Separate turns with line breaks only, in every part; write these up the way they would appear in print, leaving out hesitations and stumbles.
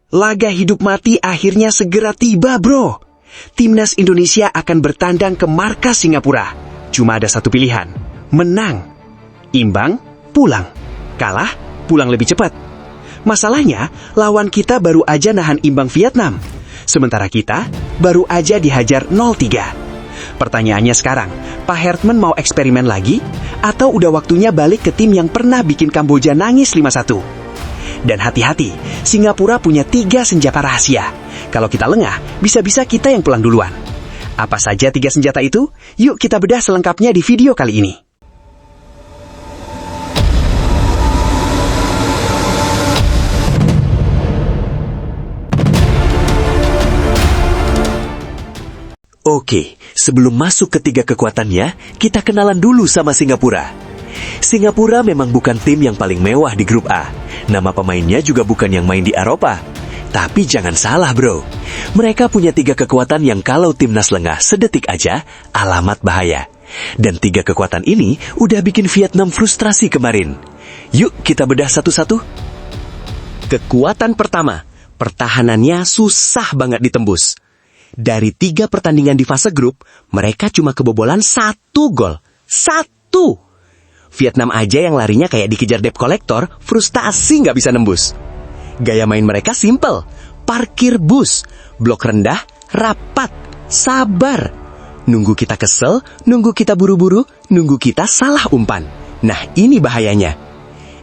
laga hidup mati akhirnya segera tiba, bro. Timnas Indonesia akan bertandang ke markas Singapura. Cuma ada satu pilihan, menang. Imbang, pulang. Kalah, pulang lebih cepat. Masalahnya, lawan kita baru aja nahan imbang Vietnam. Sementara kita baru aja dihajar 0-3. Pertanyaannya sekarang, Pak Hertman mau eksperimen lagi? Atau udah waktunya balik ke tim yang pernah bikin Kamboja nangis 5-1? Dan hati-hati, Singapura punya 3 senjata rahasia. Kalau kita lengah, bisa-bisa kita yang pulang duluan. Apa saja 3 senjata itu? Yuk kita bedah selengkapnya di video kali ini.
Oke, sebelum masuk ke 3 kekuatannya, kita kenalan dulu sama Singapura. Singapura memang bukan tim yang paling mewah di grup A. Nama pemainnya juga bukan yang main di Eropa. Tapi jangan salah bro, mereka punya 3 kekuatan yang kalau timnas lengah sedetik aja, alamat bahaya. Dan 3 kekuatan ini udah bikin Vietnam frustrasi kemarin. Yuk kita bedah satu-satu.
Kekuatan pertama, pertahanannya susah banget ditembus. Dari 3 pertandingan di fase grup, mereka cuma kebobolan 1 gol. 1! Vietnam aja yang larinya kayak dikejar debt collector, frustasi nggak bisa nembus. Gaya main mereka simple, parkir bus, blok rendah, rapat, sabar. Nunggu kita kesel, nunggu kita buru-buru, nunggu kita salah umpan. Nah ini bahayanya.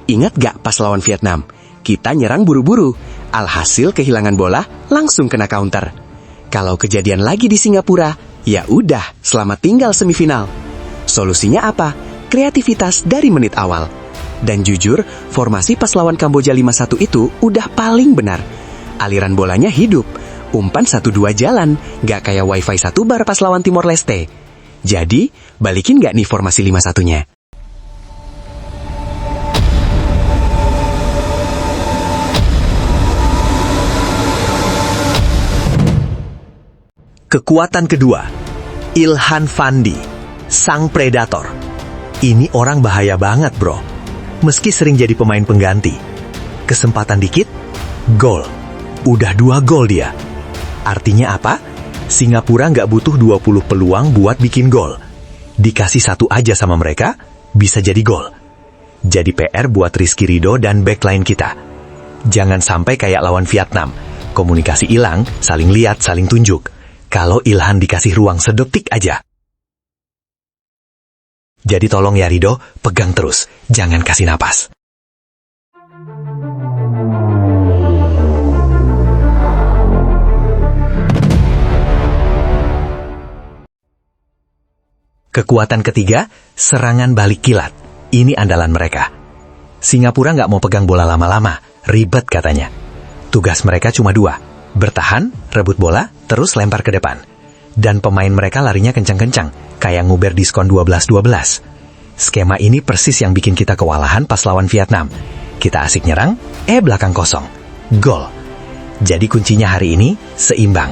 Ingat gak pas lawan Vietnam? Kita nyerang buru-buru, alhasil kehilangan bola, langsung kena counter. Kalau kejadian lagi di Singapura, ya udah, selamat tinggal semifinal. Solusinya apa? Kreativitas dari menit awal. Dan jujur, formasi pas lawan Kamboja 5-1 itu udah paling benar. Aliran bolanya hidup, umpan 1-2 jalan, gak kayak wifi 1 bar pas lawan Timor Leste. Jadi, balikin gak nih formasi 5-1-nya?
Kekuatan kedua, Ilhan Fandi, sang predator. Ini orang bahaya banget bro. Meski sering jadi pemain pengganti, kesempatan dikit, gol. Udah 2 gol dia. Artinya apa? Singapura nggak butuh 20 peluang buat bikin gol. Dikasih 1 aja sama mereka, bisa jadi gol. Jadi PR buat Rizky Ridho dan backline kita. Jangan sampai kayak lawan Vietnam. Komunikasi hilang, saling lihat, saling tunjuk. Kalau Ilhan dikasih ruang sedetik aja. Jadi tolong ya Ridho, pegang terus, jangan kasih napas. Kekuatan ketiga, serangan balik kilat. Ini andalan mereka. Singapura nggak mau pegang bola lama-lama, ribet katanya. Tugas mereka cuma 2. Bertahan, rebut bola, terus lempar ke depan. Dan pemain mereka larinya kencang-kencang, kayak nguber diskon 12-12. Skema ini persis yang bikin kita kewalahan pas lawan Vietnam. Kita asik nyerang, belakang kosong. Gol. Jadi kuncinya hari ini, seimbang.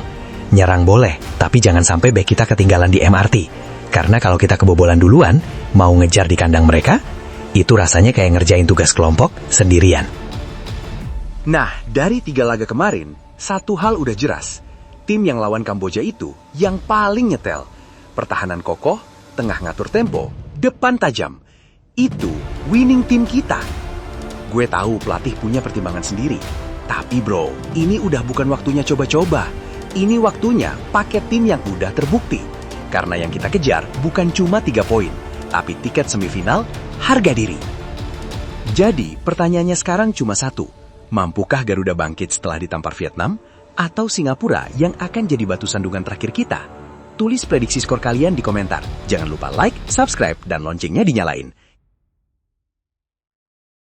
Nyerang boleh, tapi jangan sampai bek kita ketinggalan di MRT. Karena kalau kita kebobolan duluan, mau ngejar di kandang mereka, itu rasanya kayak ngerjain tugas kelompok sendirian.
Nah, dari 3 laga kemarin, satu hal udah jelas. Tim yang lawan Kamboja itu yang paling nyetel. Pertahanan kokoh, tengah ngatur tempo, depan tajam. Itu winning tim kita. Gue tahu pelatih punya pertimbangan sendiri. Tapi bro, ini udah bukan waktunya coba-coba. Ini waktunya pakai tim yang udah terbukti. Karena yang kita kejar bukan cuma 3 poin, tapi tiket semifinal, harga diri. Jadi pertanyaannya sekarang cuma satu. Mampukah Garuda bangkit setelah ditampar Vietnam? Atau Singapura yang akan jadi batu sandungan terakhir kita? Tulis prediksi skor kalian di komentar. Jangan lupa like, subscribe, dan loncengnya dinyalain.